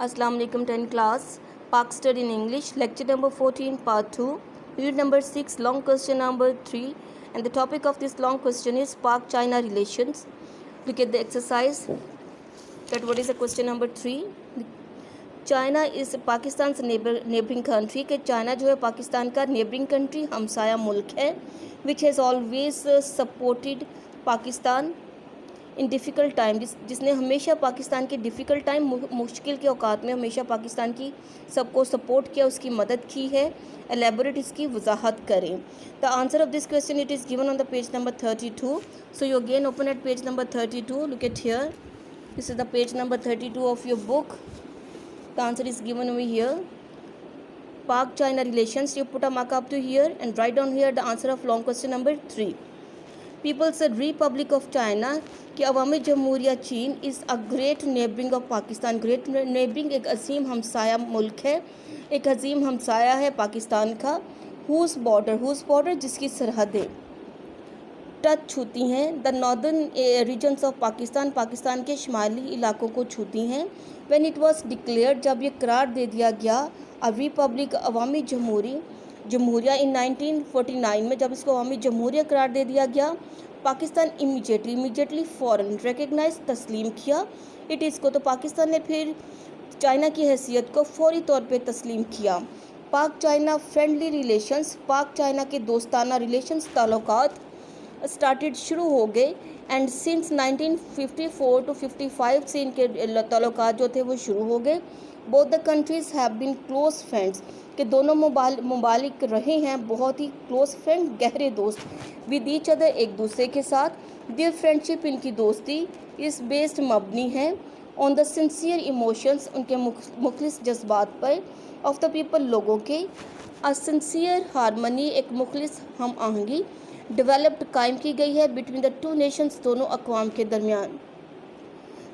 Assalamu alaikum 10 class. Park study in English. Lecture number 14 part 2. Unit number 6 long question number 3. And the topic of this long question is Pak-China relations. Look at the exercise. That what is the question number 3. China is Pakistan's neighboring country. कि China जो है पाकिस्तान का neighboring country हमसाया मुल्क है, which has always supported Pakistan in difficult time, जिसने हमेशा पाकिस्तान के difficult time, मुश्किल के औकात में हमेशा पाकिस्तान की सबको सपोर्ट किया, उसकी मदद की है. एलेबोरेट इसकी वजाहत करें. The answer of this question it is given on the page number 32. So you again open at page number 32. Look at here. This is the page number 32 of your book. The answer is given over here. Pak China relations. You put a mark up to here and write down here the answer of long question number 3. People's Republic of China कि अवामी जमहूरिया चीन is a great neighbouring of Pakistan. Great neighbouring एक अजीम हमसाया मुल्क है, एक अजीम हमसाया है पाकिस्तान का. Who's border जिसकी सरहदें touch छूती हैं. The northern regions of Pakistan Pakistan के शुमाली इलाकों को छूती हैं. व्हेन इट वाज डिक्लेयर्ड जब ये करार दे दिया गया अ रिपब्लिक अवामी जमहूरिया इन 1949 में, जब इसको अवामी जमहूरिया करार दे दिया गया, पाकिस्तान इमीडिएटली फ़ौरन रिकग्नाइज तस्लीम किया इट इसको. तो पाकिस्तान ने फिर चाइना की हैसियत को फौरी तौर पे तस्लीम किया. पाक चाइना फ्रेंडली रिलेशंस, पाक चाइना के दोस्ताना रिलेशंस ताल्लुकात स्टार्टेड शुरू हो गए. एंड सिंस 1954 to 55 से इनके ताल्लुकात जो थे वो शुरू हो गए. Both the countries have been close friends कि दोनों मुबालिक रहे हैं बहुत ही क्लोज फ्रेंड, गहरे दोस्त विद ईच अदर, एक दूसरे के साथ. देयर फ्रेंडशिप इनकी दोस्ती इस बेस्ड मबनी है ऑन द सिंसियर इमोशंस, उनके मुखलिस जज्बात पर, ऑफ द पीपल, लोगों के. अ सिंसियर हारमनी, एक मुखलिस हम आहंगी डेवलप्ड कायम की गई है बिटवीन द टू नेशंस, दोनों अक़वाम के दरमियान.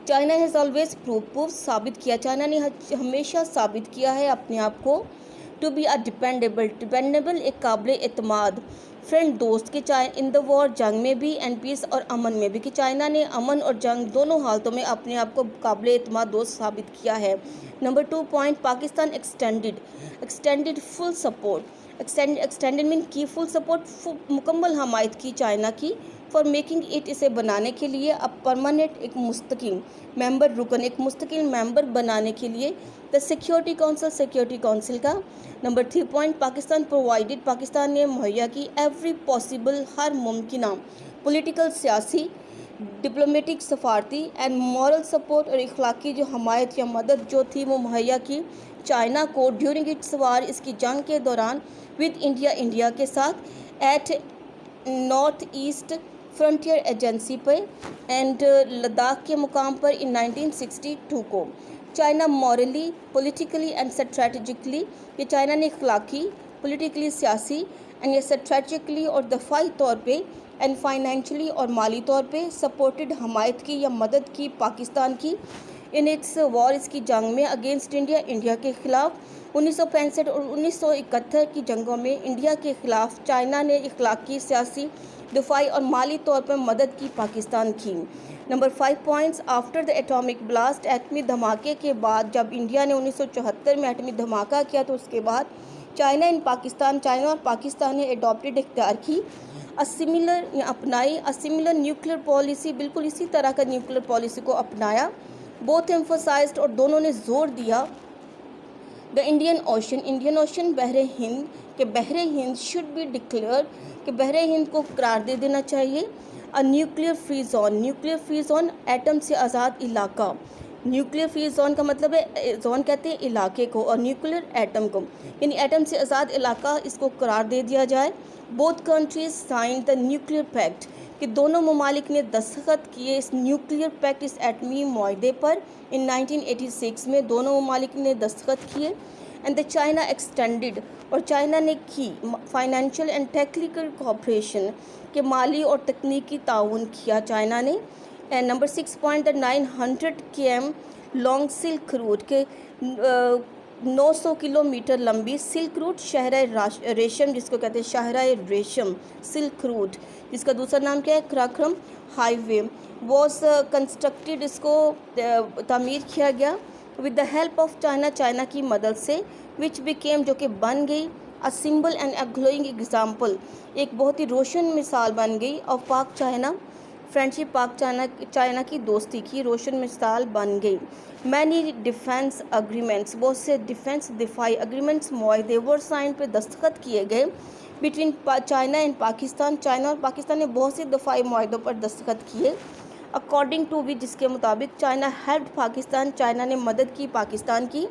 चाइना हैज़ ऑलवेज प्रूव साबित किया, चाइना ने हमेशा साबित किया है अपने आप को टू बी अ डिपेंडेबल एक काबिल एतमाद फ्रेंड, दोस्त के. चाहे इन द वॉर, जंग में भी, एंड पीस और अमन में भी, कि चाइना ने अमन और जंग दोनों हालतों में अपने आप को काबिल एतमाद दोस्त साबित किया है. Number 2 point, Pakistan extended full support. Extended mean की फुल सपोर्ट, मुकम्मल हमायत की चाइना की, फॉर मेकिंग इट, इसे बनाने के लिए, अब परमानेंट एक मुस्तकिल मेंबर रुकन, एक मुस्तकिल मेंबर बनाने के लिए द सिक्योरिटी काउंसिल का. Number 3 point, Pakistan provided, Pakistan ने मुहैया की एवरी पॉसिबल, हर मुमकिन पॉलिटिकल, सियासी, डिप्लोमेटिक, सफारती एंड मॉरल सपोर्ट और इखलाकी जो हमायत या मदद जो थी वो मुहैया की चाइना को ड्यूरिंग इट्स वार, इसकी जंग के दौरान, विद इंडिया के साथ, at North East Frontier Agency पर एंड लद्दाख के मुकाम पर इन 1962 को. China morally, politically and strategically, ये चाइना ने इखलाकी, पॉलिटिकली, सियासी एंड ये स्ट्रेटजिकली और दफाई तौर पे एंड फाइनेंशियली और माली तौर पे सपोर्टेड, हमायत की या मदद की पाकिस्तान की इन इट्स वॉर, इसकी जंग में, अगेंस्ट इंडिया के ख़िलाफ़. 1965 और 1971 की जंगों में इंडिया के ख़िलाफ़ चाइना ने इखलाकी, सियासी, दफाई और माली तौर पर मदद की पाकिस्तान की. Number 5 points, after the atomic blast, एटमी धमाके के बाद, जब इंडिया ने 1974 में एटमी धमाका किया तो उसके बाद चाइना और पाकिस्तान ने एडॉप्टेड, इख्तियार की, सिमिलर न्यूक्लियर पॉलिसी, बिल्कुल इसी तरह का न्यूक्लियर पॉलिसी को अपनाया. बोथ एम्फोसाइज्ड, और दोनों ने जोर दिया, द इंडियन ओशन, बहरे हिंद, कि बहरे हिंद शुड बी डिक्लेयर, कि बहरे हिंद को करार दे देना चाहिए. A nuclear free zone, atom से आज़ाद इलाका. न्यूक्लियर फ्री जोन का मतलब है, जोन कहते हैं इलाके को, और न्यूक्लियर एटम को, यानी एटम से आज़ाद इलाका, इसको करार दे दिया जाए. Both countries sign the nuclear pact, कि दोनों ममालिक ने दस्तखत किए इस न्यूक्लियर पैक्ट, इस एटमी मुआहदे पर इन 1986 में दोनों ममालिक ने दस्तखत किए. एंड द चाइना एक्सटेंडेड, और चाइना ने की फाइनेंशियल एंड टेक्निकल कोऑपरेशन, के माली और तकनीकी ताउन किया चाइना ने. And number 6 point, the 900 km long silk route, के 900 किलोमीटर लंबी सिल्क रूट, शहरा रेशम जिसको कहते हैं शहरा रेशम, सिल्क रूट, जिसका दूसरा नाम क्या है, कराक्रम हाईवे, वॉज कंस्ट्रक्टेड, इसको तामीर किया गया with the help of China کی مدد سے which became جو کہ بن گئی a symbol and a glowing example ایک بہت ہی روشن مثال بن گئی of پاک چائنا فرینڈشپ پاک چائنا کی دوستی کی روشن مثال بن گئی. مینی ڈیفینس اگریمنٹس بہت سے دفاعی اگریمنٹس معاہدے ور سائن پہ دستخط کیے گئے between China and Pakistan. China اور پاکستان نے بہت سے دفاعی معاہدوں پر دستخط کیے اکارڈنگ ٹو بھی جس کے مطابق چائنا ہیلپڈ پاکستان چائنا نے مدد کی پاکستان کی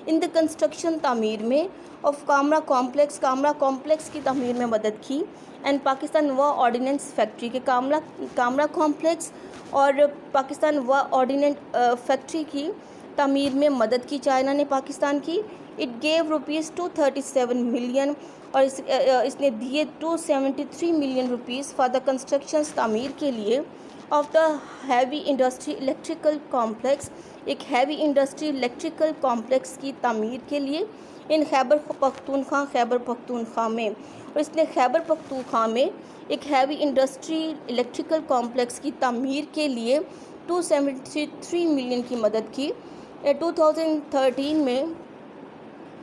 ان دا کنسٹرکشن تعمیر میں آف کامرا کامپلیکس کی تعمیر میں مدد کی اینڈ پاکستان وا آرڈیننس فیکٹری کے کامرا کامپلیکس اور پاکستان وا آرڈیننس فیکٹری کی تعمیر میں مدد کی چائنا نے پاکستان کی. اٹ گیو روپیز 237 ملین اور اس نے دیے 273 million rupees for the constructions تعمیر کے لیے of the heavy industry electrical complex ایک ہیوی انڈسٹری الیکٹریکل کامپلیکس کی تعمیر کے لیے ان خیبر پختونخوا میں. اور اس نے خیبر پختونخوا میں ایک ہیوی انڈسٹری الیکٹریکل کامپلیکس کی تعمیر کے لیے 273 ملین کی مدد کی. 2013 میں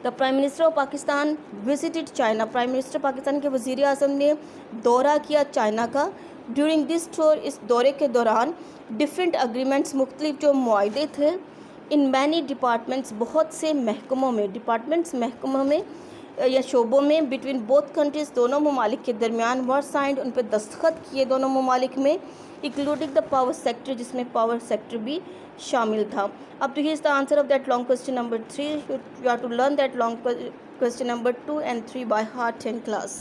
the prime minister of Pakistan visited China. Prime minister Pakistan کے وزیر اعظم نے دورہ کیا چائنا کا. ڈیورنگ دس ٹور اس دورے کے دوران ڈفرینٹ اگریمنٹس مختلف جو معاہدے تھے ان مینی ڈپارٹمنٹس بہت سے محکموں میں یا شعبوں میں بٹوین بوتھ کنٹریز دونوں ممالک کے درمیان ور سائنڈ ان پہ دستخط کیے دونوں ممالک میں انکلوڈنگ دا پاور سیکٹر جس میں پاور سیکٹر بھی شامل تھا. اب تو here is the answer of that long question number 3. You have to learn that long question number 2 and 3 by heart in class.